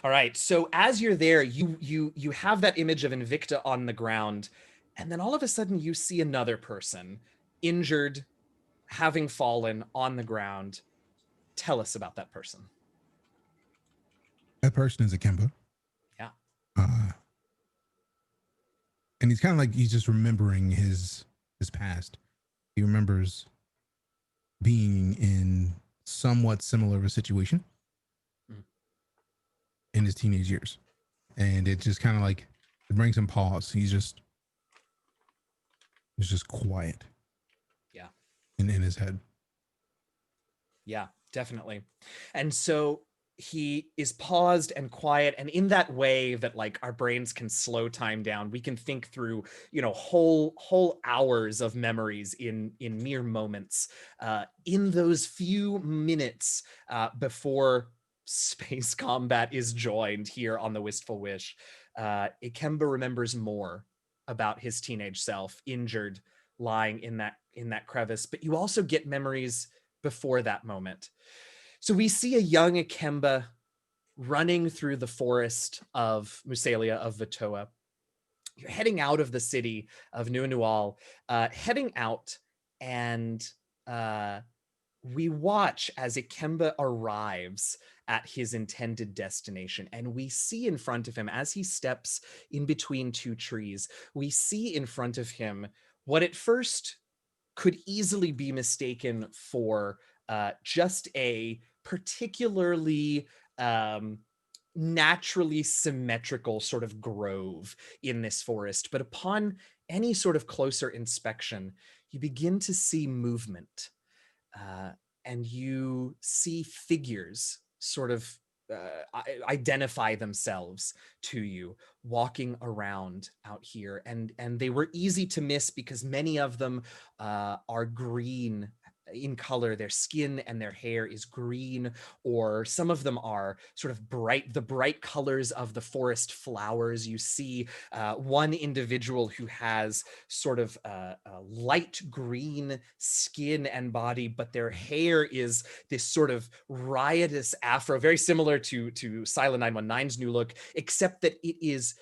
All right. So as you're there, you have that image of Invicta on the ground, and then all of a sudden you see another person injured, having fallen on the ground. Tell us about that person. That person is Ikemba. Yeah. Uh, and he's kind of like he's just remembering his past. He remembers being in somewhat similar of a situation Mm. in his teenage years, and it just kind of like it brings him pause. He's just quiet Yeah. in his head. Yeah, definitely. And so he is paused and quiet, and in that way that like our brains can slow time down, we can think through, whole hours of memories in mere moments. In those few minutes before space combat is joined here on the Wistful Wish, Ikemba remembers more about his teenage self, injured, lying in that crevice. But you also get memories before that moment. So we see a young Ikemba running through the forest of Musalia of Vitoa. You're heading out of the city of Nuanual, heading out, and uh, we watch as Ikemba arrives at his intended destination. And we see in front of him, as he steps in between two trees, we see in front of him what at first could easily be mistaken for just a particularly naturally symmetrical sort of grove in this forest. But upon any sort of closer inspection, you begin to see movement, uh, and you see figures sort of identify themselves to you walking around out here, and they were easy to miss because many of them are green in color. Their skin and their hair is green, or some of them are sort of the bright colors of the forest flowers. You see one individual who has sort of a light green skin and body, but their hair is this sort of riotous afro, very similar to Silent 919's new look, except that it is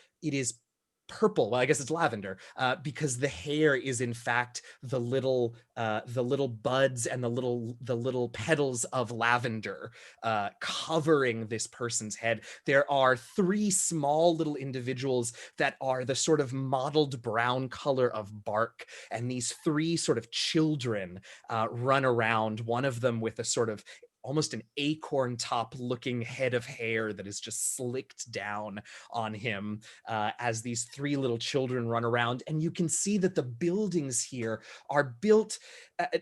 purple. Well, I guess it's lavender, because the hair is in fact the little buds and the little petals of lavender covering this person's head. There are three small little individuals that are the sort of mottled brown color of bark, and these three sort of children run around. One of them with a sort of almost an acorn top looking head of hair that is just slicked down on him, as these three little children run around. And you can see that the buildings here are built,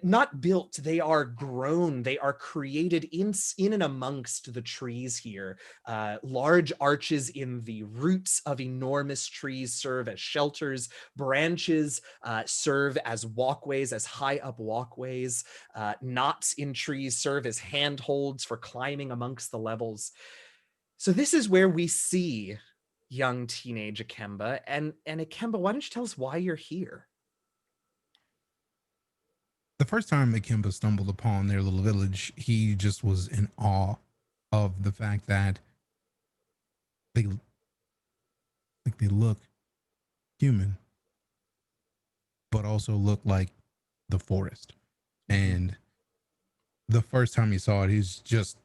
not built, they are grown, they are created in and amongst the trees here. Large arches in the roots of enormous trees serve as shelters. Branches serve as walkways, as high up walkways. Knots in trees serve as handholds for climbing amongst the levels. So this is where we see young teenage Ikemba. And Ikemba, why don't you tell us why you're here? The first time Akimba stumbled upon their little village, he just was in awe of the fact that they they look human, but also look like the forest. Mm-hmm. And the first time he saw it, he's just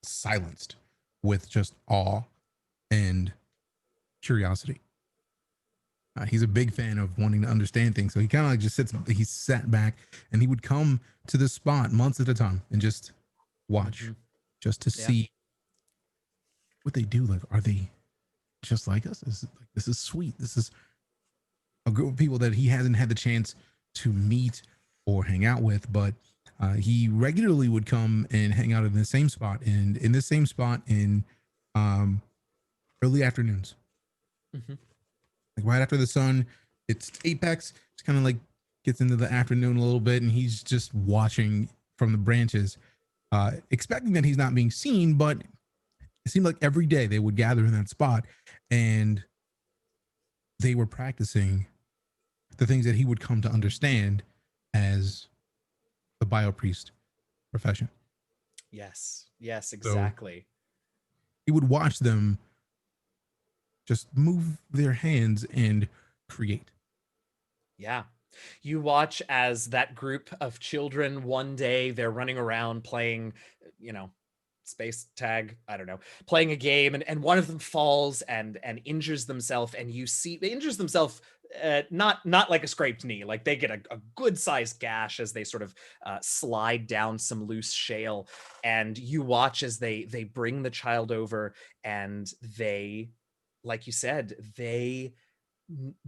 silenced with just awe and curiosity. He's a big fan of wanting to understand things, so he kind of like just he sat back, and he would come to this spot months at a time and just watch, Mm-hmm. just to Yeah. see what they do. Like, are they just like us? This is sweet. This is a group of people that he hasn't had the chance to meet or hang out with, but he regularly would come and hang out in the same spot, and in this same spot in um, early afternoons, Mm-hmm. like right after the sun, it's apex. It's kind of like gets into the afternoon a little bit, and he's just watching from the branches, expecting that he's not being seen. But it seemed like every day they would gather in that spot, and they were practicing the things that he would come to understand as the biopriest profession. Yes. Yes, So exactly. he would watch them just move their hands and create. Yeah. You watch as that group of children, one day they're running around playing, you know, space tag, I don't know, playing a game, and one of them falls and injures themselves, and you see injures themselves, not like a scraped knee, like they get a good sized gash as they sort of slide down some loose shale, and you watch as they bring the child over, and they, like you said, they,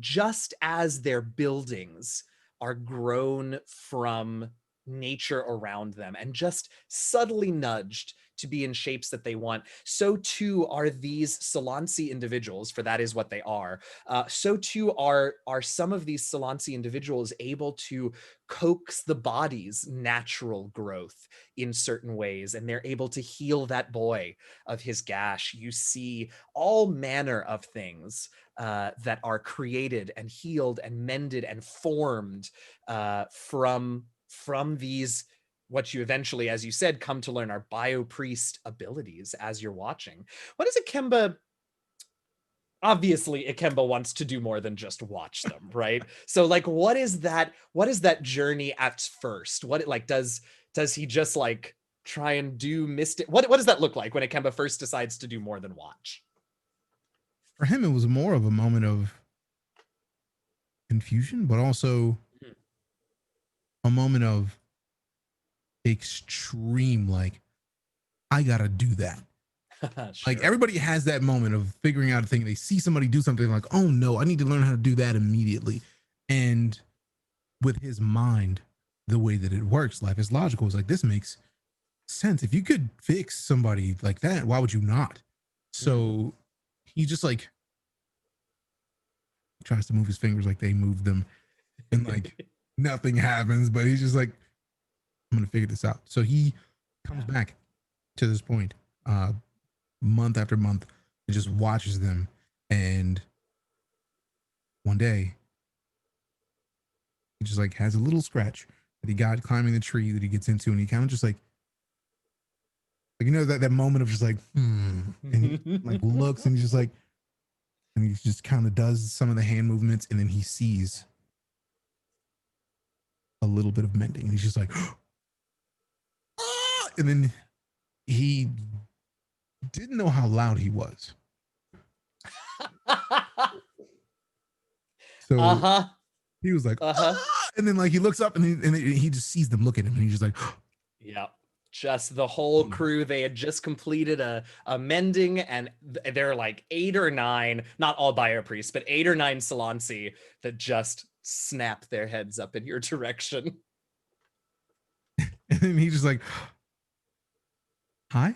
just as their buildings are grown from nature around them and just subtly nudged to be in shapes that they want, so too are these Solansi individuals, for that is what they are. So too are some of these Solansi individuals able to coax the body's natural growth in certain ways, and they're able to heal that boy of his gash. You see all manner of things that are created and healed and mended and formed from these, what you eventually, as you said, come to learn are biopriest abilities as you're watching. What is Ikemba? Obviously, Ikemba wants to do more than just watch them, right? So, like, what is that journey at first? What, like, does he just like try and do mystic? What does that look like when Ikemba first decides to do more than watch? For him, it was more of a moment of confusion, but also a moment of extreme, like, I gotta do that. Like, Sure. everybody has that moment of figuring out a thing. They see somebody do something like, oh no, I need to learn how to do that immediately. And with his mind, the way that it works, life is logical. It's like, this makes sense. If you could fix somebody like that, why would you not? So he just like tries to move his fingers like they move them, and like nothing happens, but he's just like, I'm gonna figure this out. So he comes back to this point, month after month, and just watches them. And one day, he just like has a little scratch that he got climbing the tree that he gets into, and he kind of just like you know, that moment of just like, and he like looks, and he's just like, and he just kind of does some of the hand movements, and then he sees a little bit of mending, and he's just like, ah! And then he didn't know how loud he was. So he was like, ah! And then like he looks up, and he just sees them look at him, and he's just like, yeah. Just the whole crew. They had just completed a mending, and they're like 8 or 9, not all biopriests, but 8 or 9 Solansi that just snap their heads up in your direction. And then he just like, hi.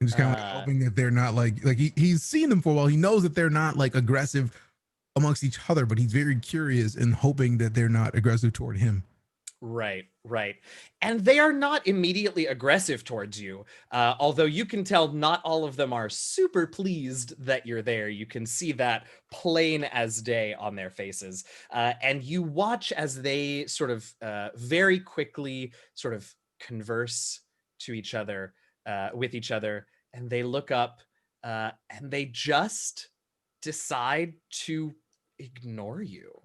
And just kind of like hoping that they're not like he's seen them for a while. He knows that they're not like aggressive amongst each other, but he's very curious and hoping that they're not aggressive toward him. Right. And they are not immediately aggressive towards you, although you can tell not all of them are super pleased that you're there. You can see that plain as day on their faces. And you watch as they sort of very quickly sort of converse to each other, with each other, and they look up and they just decide to ignore you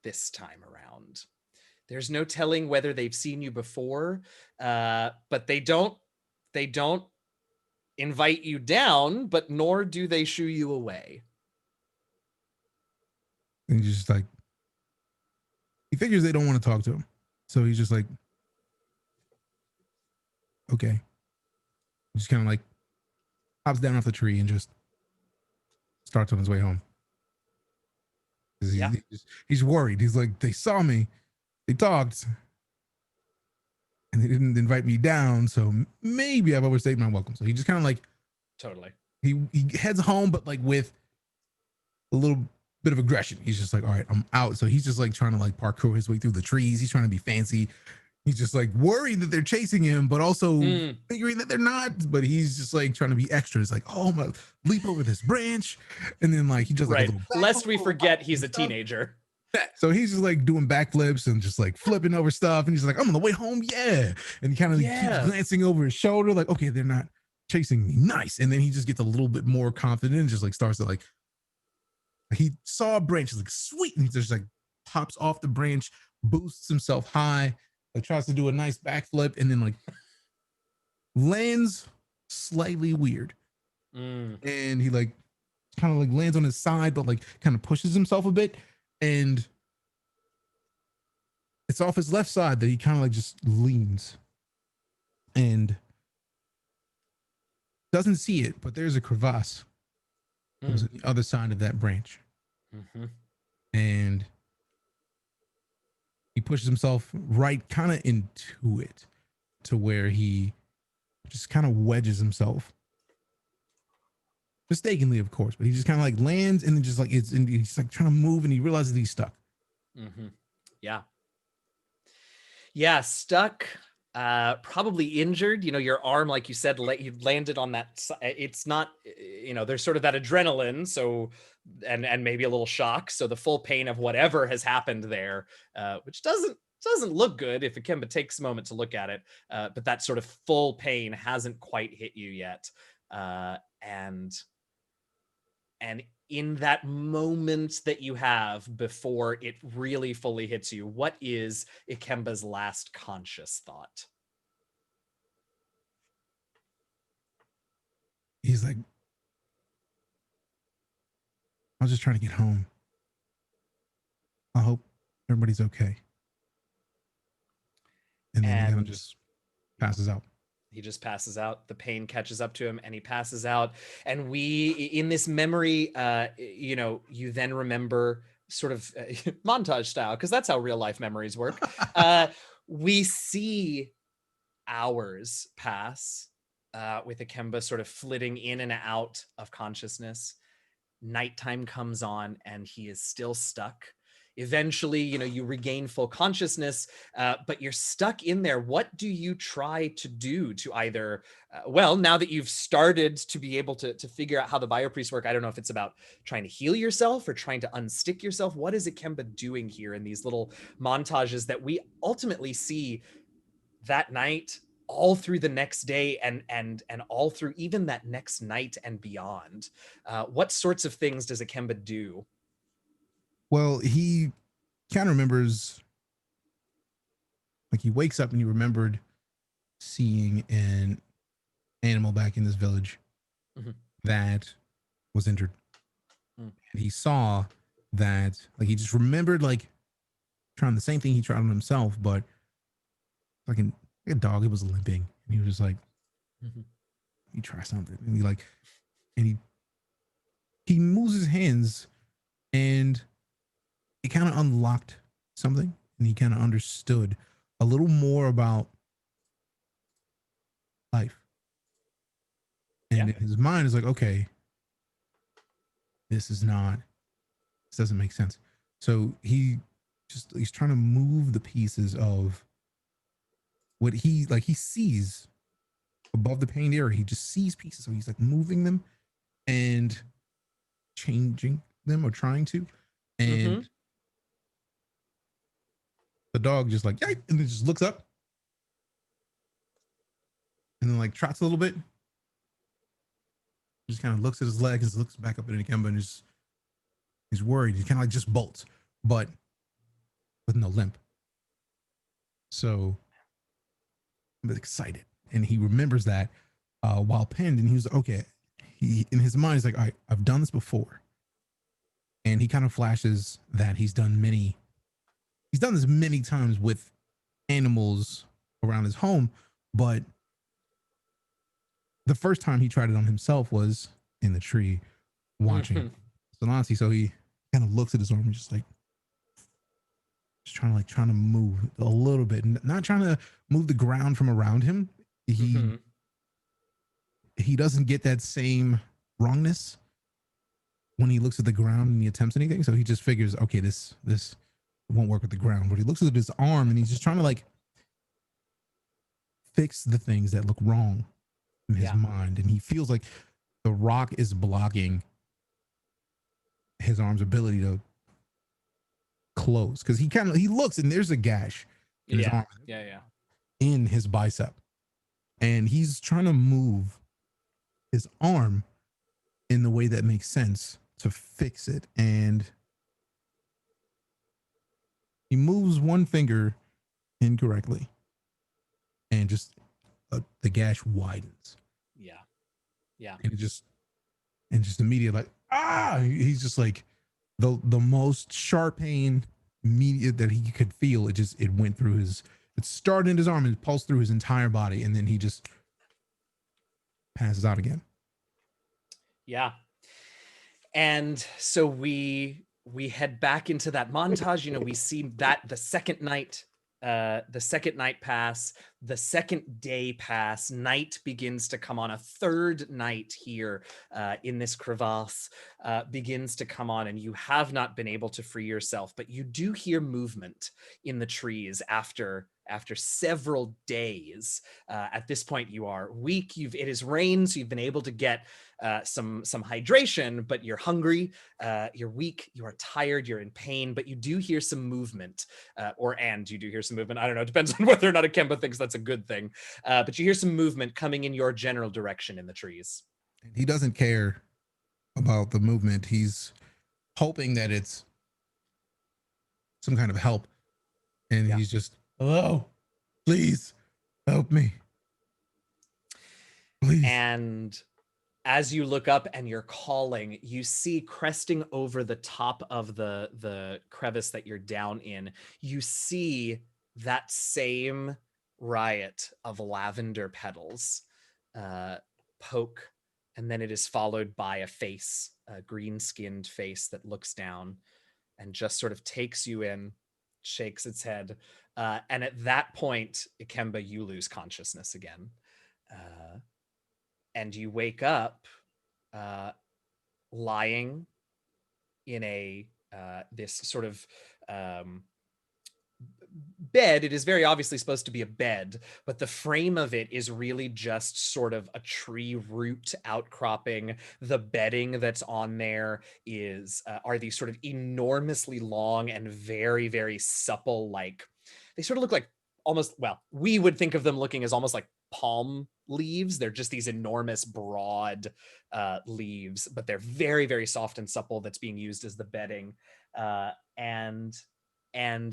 this time around. There's no telling whether they've seen you before, but they don't invite you down, but nor do they shoo you away. And he's just like, he figures they don't want to talk to him, so he's just like, okay. He just kind of like hops down off the tree and just starts on his way home. He's worried. He's like, they saw me, they talked, and they didn't invite me down, so maybe I've overstayed my welcome. So he just kind of like, totally, he heads home, but like with a little bit of aggression. He's just like, all right, I'm out. So he's just like trying to like parkour his way through the trees. He's trying to be fancy. He's just like worried that they're chasing him, but also figuring that they're not. But he's just like trying to be extra. It's like, oh, I'm gonna leap over this branch, and then like he just like a little lest we forget he's a teenager. So he's just like doing backflips and just like flipping over stuff, and he's like, I'm on the way home, yeah. And he kind of keeps glancing over his shoulder, like, okay, they're not chasing me, nice. And then he just gets a little bit more confident and just like starts to like, he saw a branch, he's like, sweet, and he just like pops off the branch, boosts himself high, like tries to do a nice backflip, and then like lands slightly weird. And he like kind of like lands on his side, but like kind of pushes himself a bit, and it's off his left side that he kind of like just leans and doesn't see it, but there's a crevasse that was on the other side of that branch. And he pushes himself right kind of into it to where he just kind of wedges himself. Mistakenly, of course, but he just kind of like lands and then just like and he's like trying to move and he realizes he's stuck. Yeah, stuck. Probably injured. Your arm, like you said, you landed on that. It's not, there's sort of that adrenaline. So, and maybe a little shock. So the full pain of whatever has happened there, which doesn't look good if Ikemba takes a moment to look at it. But that sort of full pain hasn't quite hit you yet. And in that moment that you have before it really fully hits you, what is Ikemba's last conscious thought? He's like, I was just trying to get home. I hope everybody's okay. And then he kind of just passes out. He just passes out. The pain catches up to him and he passes out. And we, in this memory, you then remember sort of montage style, because that's how real life memories work. We see hours pass with Ikemba sort of flitting in and out of consciousness. Nighttime comes on and he is still stuck. Eventually, you regain full consciousness, but you're stuck in there. What do you try to do to either, now that you've started to be able to figure out how the biopriests work, I don't know if it's about trying to heal yourself or trying to unstick yourself. What is Ikemba doing here in these little montages that we ultimately see that night, all through the next day, and all through even that next night and beyond? What sorts of things does Ikemba do? Well, he kind of remembers, like he wakes up and he remembered seeing an animal back in this village that was injured. And he saw that, like he just remembered like trying the same thing he tried on himself, but like a dog, it was limping. And he was just like, you try something. And he moves his hands and it kind of unlocked something, and he kind of understood a little more about life. And in his mind is like, okay, this doesn't make sense. So he's trying to move the pieces of what he sees above the pained area. He just sees pieces. So he's like moving them and changing them or trying to. And the dog just like, and then just looks up and then like trots a little bit. Just kind of looks at his legs and looks back up at Ikemba and he's worried. He kind of like just bolts, but with no limp. So I'm excited. And he remembers that while pinned, and he was okay. He in his mind, he's like, all right, I've done this before. And he kind of flashes that he's done this many times with animals around his home, but the first time he tried it on himself was in the tree watching Solanti. So he kind of looks at his arm and just trying to move a little bit, not trying to move the ground from around him. He doesn't get that same wrongness when he looks at the ground and he attempts anything. So he just figures, okay, this won't work with the ground. But he looks at his arm and he's just trying to like fix the things that look wrong in his mind. And he feels like the rock is blocking his arm's ability to close. Cause he looks and there's a gash in his arm. In his bicep. And he's trying to move his arm in the way that makes sense to fix it. And he moves one finger incorrectly, and just the gash widens. Yeah. Yeah. And it just immediately like, he's just like the most sharp pain immediate that he could feel. It went through it started in his arm and pulsed through his entire body, and then he just passes out again. Yeah. And so we head back into that montage. We see that the second night pass, the second day pass, night begins to come on. A third night here in this crevasse begins to come on, and you have not been able to free yourself, but you do hear movement in the trees after several days. At this point, you are weak. It has rained, so you've been able to get some hydration, but you're hungry, you're weak, you are tired, you're in pain, but you do hear some movement, you do hear some movement. I don't know, it depends on whether or not Ikemba thinks that's a good thing, but you hear some movement coming in your general direction in the trees. He doesn't care about the movement. He's hoping that it's some kind of help, and he's just, hello, please help me, please. And as you look up and you're calling, you see cresting over the top of the crevice that you're down in, you see that same riot of lavender petals poke, and then it is followed by a face, a green-skinned face that looks down and just sort of takes you in, shakes its head, and at that point, Ikemba, you lose consciousness again. And you wake up lying in a this sort of bed. It is very obviously supposed to be a bed, but the frame of it is really just sort of a tree root outcropping. The bedding that's on there are these sort of enormously long and very, very supple, like they sort of look like almost, well, we would think of them looking as almost like palm leaves. They're just these enormous broad leaves, but they're very, very soft and supple, that's being used as the bedding. And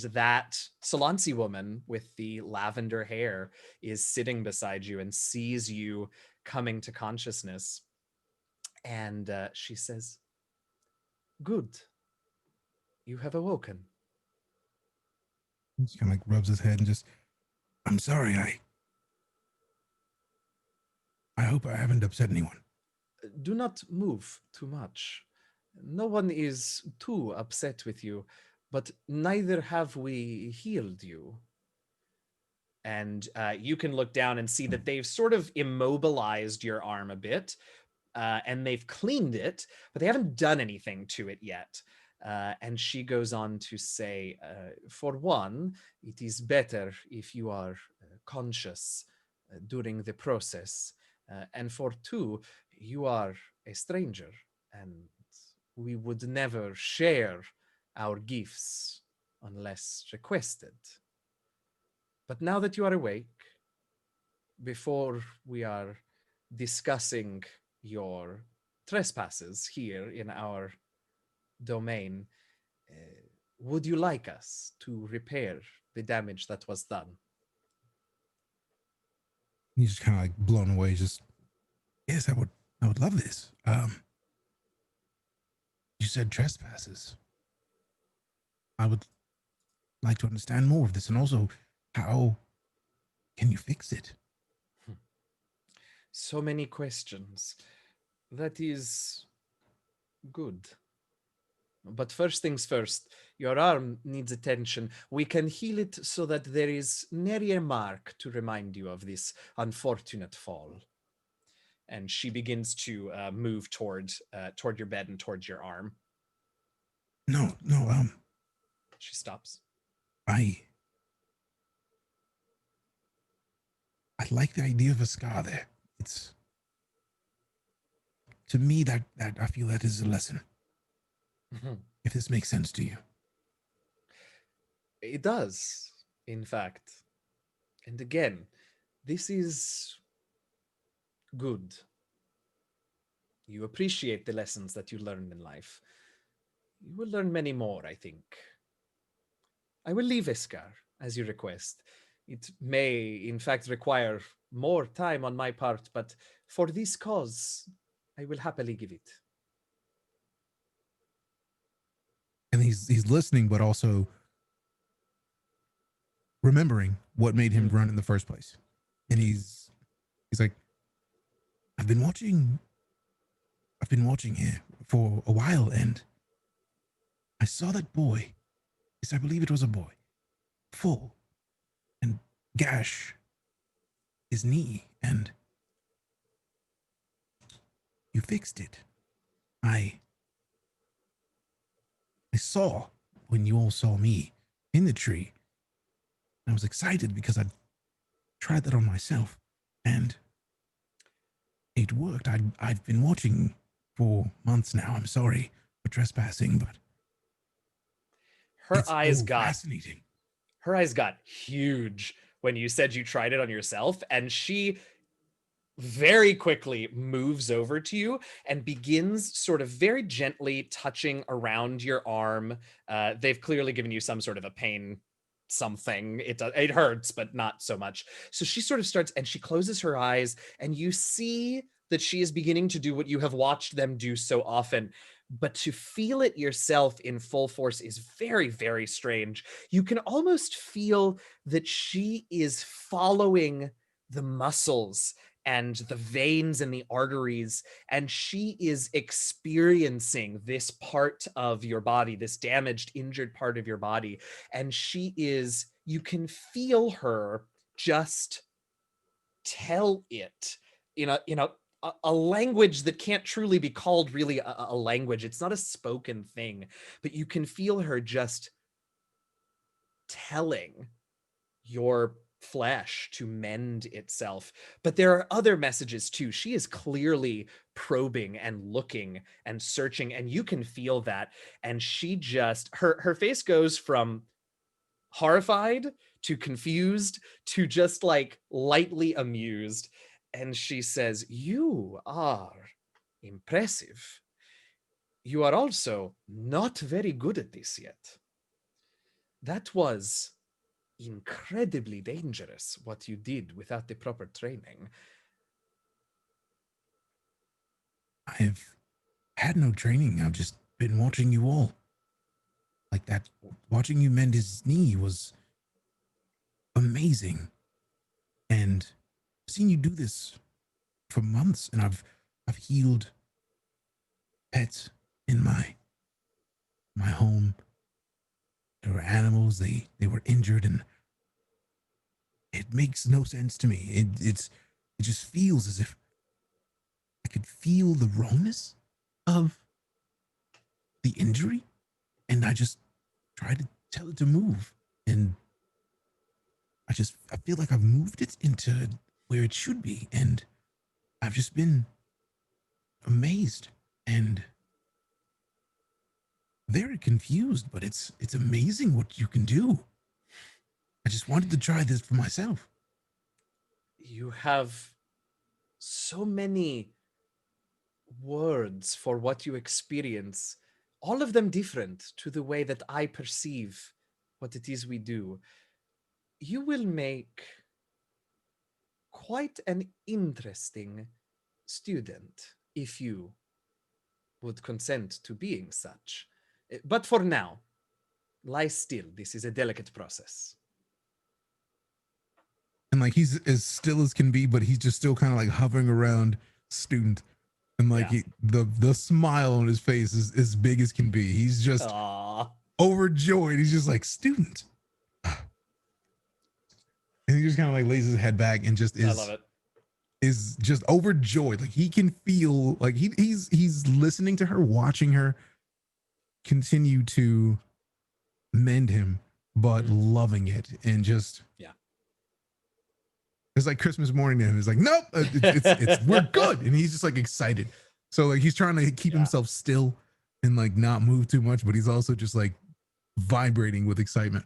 that Solansi woman with the lavender hair is sitting beside you and sees you coming to consciousness. And she says, "Good. You have awoken." He just kind of like rubs his head and just, I'm sorry. I hope I haven't upset anyone. Do not move too much. No one is too upset with you, but neither have we healed you. And you can look down and see that they've sort of immobilized your arm a bit, and they've cleaned it, but they haven't done anything to it yet. And she goes on to say, for one, it is better if you are conscious during the process. And for two, you are a stranger, and we would never share our gifts unless requested. But now that you are awake, before we are discussing your trespasses here in our domain, would you like us to repair the damage that was done? He's just kind of like blown away. Just, yes, I would love this. You said trespasses. I would like to understand more of this, and also, how can you fix it? So many questions. That is good. But first things first, your arm needs attention. We can heal it so that there is nary a mark to remind you of this unfortunate fall. And she begins to move toward your bed and towards your arm. No, She stops. I like the idea of a scar there. It's, to me, that I feel that is a lesson. If this makes sense to you. It does, in fact. And again, this is good. You appreciate the lessons that you learned in life. You will learn many more, I think. I will leave Iskar, as you request. It may, in fact, require more time on my part, but for this cause, I will happily give it. And he's listening, but also remembering what made him Mm. run in the first place. And he's like, I've been watching here for a while, and I saw that boy. Yes, I believe it was a boy, fall and gash his knee, and you fixed it. I I saw when you all saw me in the tree. I was excited because I'd tried that on myself, and it worked. I've been watching for months now. I'm sorry for trespassing, but Her it's eyes so got fascinating. her eyes got huge when you said you tried it on yourself, and she very quickly moves over to you and begins sort of very gently touching around your arm. They've clearly given you some sort of a pain something. It hurts, but not so much. So she sort of starts and she closes her eyes, and you see that she is beginning to do what you have watched them do so often. But to feel it yourself in full force is very, very strange. You can almost feel that she is following the muscles and the veins and the arteries, and she is experiencing this part of your body, this damaged, injured part of your body. And you can feel her just tell it in a language that can't truly be called really a language. It's not a spoken thing, but you can feel her just telling your flesh to mend itself. But there are other messages too. She is clearly probing and looking and searching, and you can feel that. And she just her face goes from horrified to confused to just like lightly amused. And she says, "You are impressive. You are also not very good at this yet. That was incredibly dangerous what you did without the proper training." I've had no training. I've just been watching you all. Like that, watching you mend his knee was amazing. And I've seen you do this for months, and I've healed pets in my home. There were animals, they were injured, and it makes no sense to me. It just feels as if I could feel the rawness of the injury, and I just try to tell it to move, and I feel like I've moved it into where it should be, and I've just been amazed and very confused, but it's amazing what you can do. I just wanted to try this for myself. You have so many words for what you experience, all of them different to the way that I perceive what it is we do. You will make quite an interesting student if you would consent to being such. But for now, lie still. This is a delicate process. And like he's as still as can be, but he's just still kind of like hovering around student. And like Yeah. the smile on his face is as big as can be. He's just Aww. overjoyed. He's just like, student. And he just kind of like lays his head back and just I love it. is just overjoyed. Like he can feel like he's listening to her, watching her continue to mend him, but loving it, and just Yeah. it's like Christmas morning to him. It's like, nope, it's we're good, and he's just like excited. So like he's trying to keep himself still and like not move too much, but he's also just like vibrating with excitement.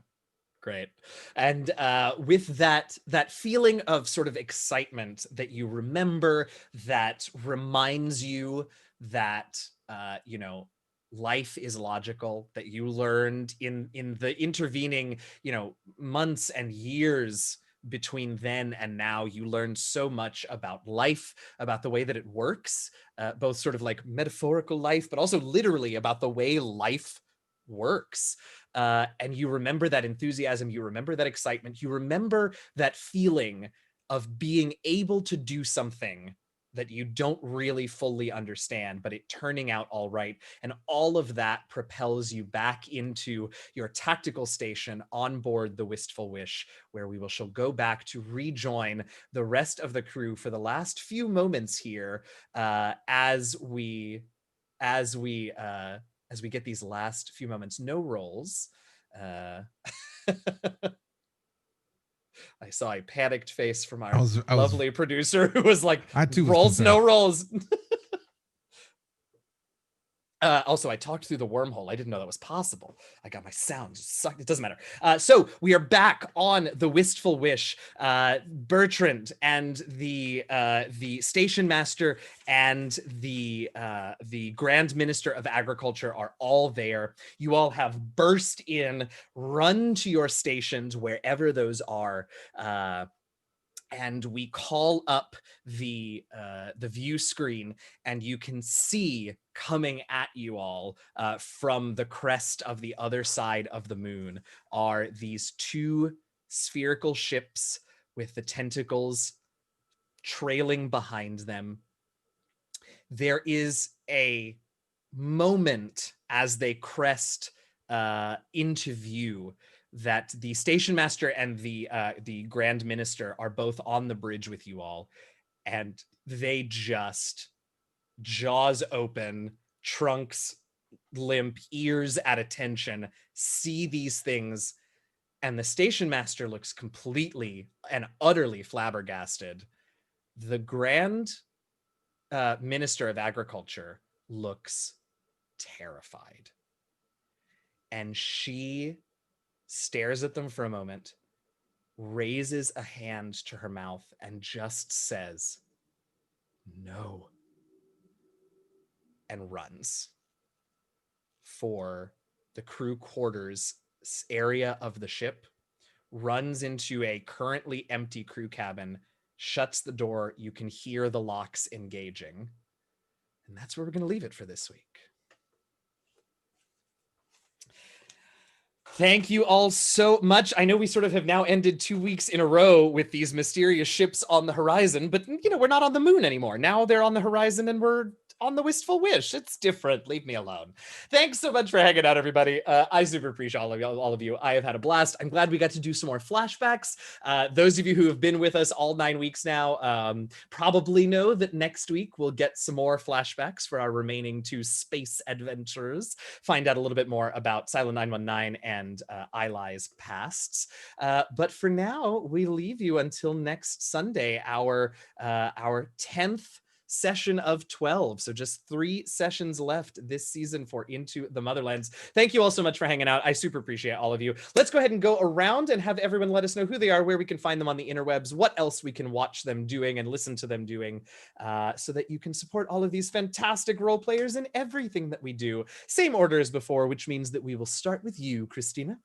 Great. And with that feeling of sort of excitement that you remember, that reminds you that life is logical, that you learned in the intervening months and years between then and now, you learned so much about life, about the way that it works, both sort of like metaphorical life, but also literally about the way life works. And you remember that enthusiasm, you remember that excitement, you remember that feeling of being able to do something that you don't really fully understand, but it turning out all right. And all of that propels you back into your tactical station on board the Wistful Wish, where we shall go back to rejoin the rest of the crew for the last few moments here, as we get these last few moments. No rolls. I saw a panicked face from our lovely producer who was like, rolls, no rolls. Also, I talked through the wormhole. I didn't know that was possible. I got my sound sucked. It doesn't matter. So we are back on the Wistful Wish. Bertrand and the station master and the Grand Minister of Agriculture are all there. You all have burst in, run to your stations wherever those are. And we call up the view screen, and you can see coming at you all from the crest of the other side of the moon are these two spherical ships with the tentacles trailing behind them. There is a moment as they crest into view that the station master and the Grand Minister are both on the bridge with you all, and they just, jaws open, trunks limp, ears at attention, see these things, and the station master looks completely and utterly flabbergasted. The Grand Minister of Agriculture looks terrified, and she stares at them for a moment, raises a hand to her mouth, and just says, "No," and runs for the crew quarters area of the ship, runs into a currently empty crew cabin, shuts the door. You can hear the locks engaging. And that's where we're going to leave it for this week. Thank you all so much. I know we sort of have now ended 2 weeks in a row with these mysterious ships on the horizon, but we're not on the moon anymore. Now they're on the horizon and we're on the Wistful Wish. It's different. Leave me alone. Thanks so much for hanging out, everybody. I super appreciate all of you. I have had a blast. I'm glad we got to do some more flashbacks. Those of you who have been with us all 9 weeks now probably know that next week we'll get some more flashbacks for our remaining 2 space adventures. Find out a little bit more about Silent 919 and Eli's pasts. But for now, we leave you until next Sunday, our 10th session of 12. So just 3 sessions left this season for Into the Motherlands. Thank you all so much for hanging out. I super appreciate all of you. Let's go ahead and go around and have everyone let us know who they are, where we can find them on the interwebs, what else we can watch them doing and listen to them doing, so that you can support all of these fantastic role players in everything that we do. Same order as before, which means that we will start with you, Christina.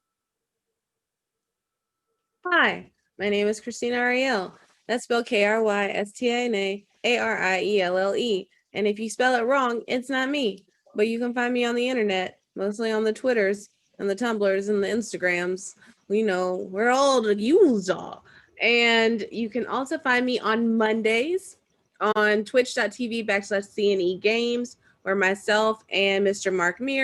Hi, my name is Christina Ariel. That's spelled Krystiana Arielle. And if you spell it wrong, it's not me. But you can find me on the internet, mostly on the Twitters and the Tumblrs and the Instagrams. We know we're all the user. And you can also find me on Mondays on twitch.tv/CNE Games, where myself and Mr. Mark Mears